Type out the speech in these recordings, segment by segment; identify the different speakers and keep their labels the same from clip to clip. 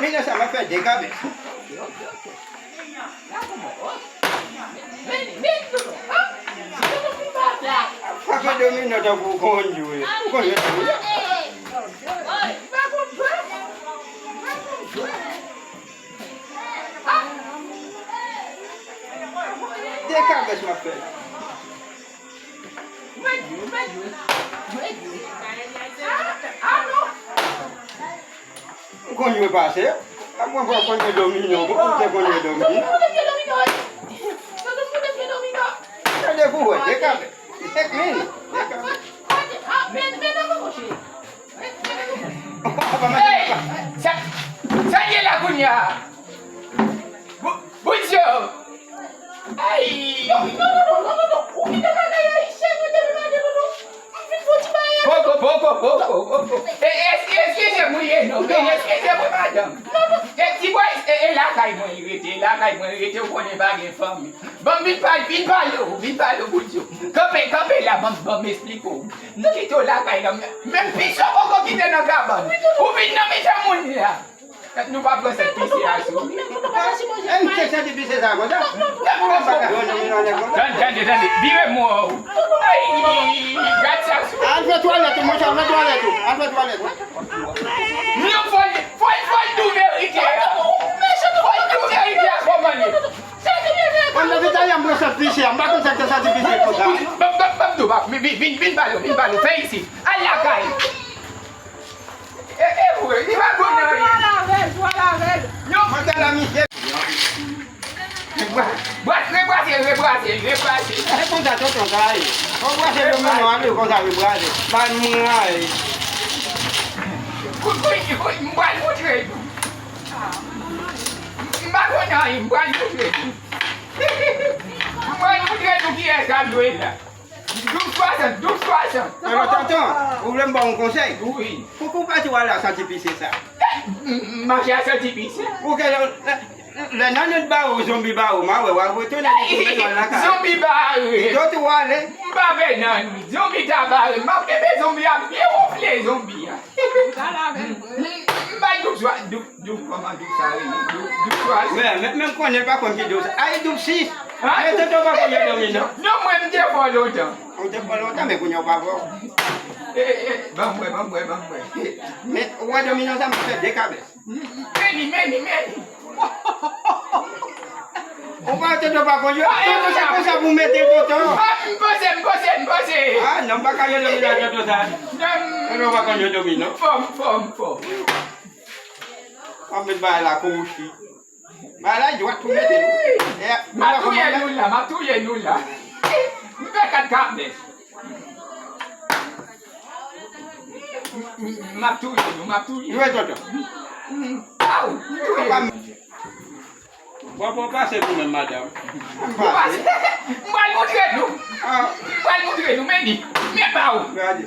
Speaker 1: domino ça m'a fait des cabes. Papa domino da ku konjue. Ko yo. Des cabes m'a fait. Konjue passé. Apa konjue domino? Ko konjue domino? Ada buat dia kan. Tek min. Apa macam?
Speaker 2: Saya lah punya. Bujo. Ai. Poco. Esquece mulher, não. Esquece a madam. Se vai, ela cai mulher, eu vou levar em família. Vamos palo, bujo. Cape lá, vamos explicar. Não que tu lá cai não. Mesmo piso pouco que tem na cabana. O menino me chama mulher. Não vai fazer piso assim.
Speaker 1: Eh, você de piso agora?
Speaker 2: Tante, vive mo. Ai, graças.
Speaker 1: Alfa toilette, moi j'en ai toilette. Alfa toilette.
Speaker 2: Não foi do vérité. Foi do vérité como ali.
Speaker 1: On avait d'aller en brosse à pisser, on va comme ça que ça de pisser comme ça.
Speaker 2: Vim balo, fais ici. Alla cai. Il va connaître. Voilà,
Speaker 1: Non, on a la mise.
Speaker 2: Rebrasse.
Speaker 1: É quando a tua cai. Ou você não me olha quando a vibrada. Vai mudar.
Speaker 2: Douze façons.
Speaker 1: Alors, tonton, vous voulez me donner un conseil?
Speaker 2: Oui.
Speaker 1: Pourquoi pas tu vas là sans pisser ça?
Speaker 2: Marcher à cette épice.
Speaker 1: Ou que le nanan ba o zombie ba o ma we wa go to na ni ko la ka.
Speaker 2: Zombie ba.
Speaker 1: Do tu wa le?
Speaker 2: Ba be nan. Zombie ta ba. Ma ke be zombie a bien gonflé zombie. Ba du comment du ça. Du quoi.
Speaker 1: Mais même qu'on n'est pas comme qui dose. Aïe du 6. Aïe tu dois pas qu'on y domine.
Speaker 2: Non moi me dire pas longtemps.
Speaker 1: On te pas longtemps mais qu'on y pas voir.
Speaker 2: Bon.
Speaker 1: Mais ouais domine ça me fait des câbles.
Speaker 2: Meni.
Speaker 1: On va te doit pas qu'on y. Comment ça vous mettez d'autant?
Speaker 2: Bossez.
Speaker 1: Ah non pas quand y domine là tout ça. On va qu'on y domine.
Speaker 2: Forme.
Speaker 1: On met ba la couche. Ba là je dois tout mettre.
Speaker 2: Matouille nous là. Fais 4 câbles. Matouille.
Speaker 1: Tu es toto. Bon, passez vous-même, madame. Passez.
Speaker 2: Montrer nous, Meni. Mais pas où.
Speaker 1: Regardez.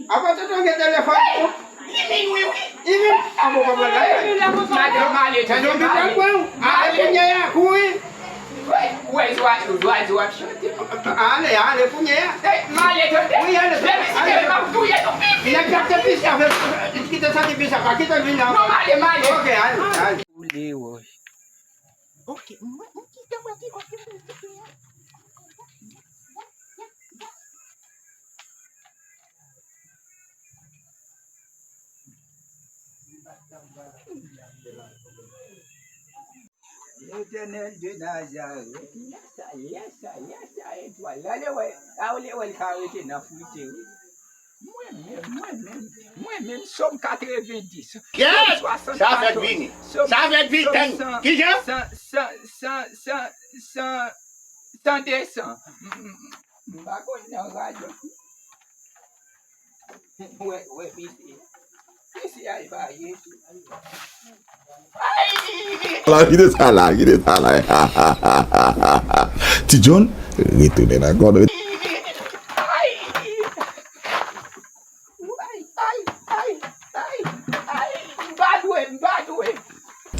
Speaker 1: Apa tu tu nggak telepon? Ini apa apa lagi? Zombie berapa? Ada punya ya, kui. Ale punya ya. Oui, ale. Il a carte pisah. Kita satu pisah, kita bina. Oke, ale.
Speaker 2: Boleh, woi.
Speaker 3: Okey, kita mati okey.
Speaker 2: L'éternel Dieu Nazareth, ça, étoile. Allez, ouais, carré dans fouté. Moi-même, somme 90.
Speaker 1: Yes! Ça fait vite. Ça fait vite. Qui j'ai?
Speaker 2: 100 descend. Pas qu'on a radio. Ouais, ici, aïe, va,
Speaker 4: Lah, gini salah. Tijon, gitu deh nak kau.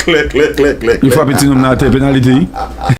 Speaker 4: Click.
Speaker 5: Il frappe petit nom dans la tête, pénalité.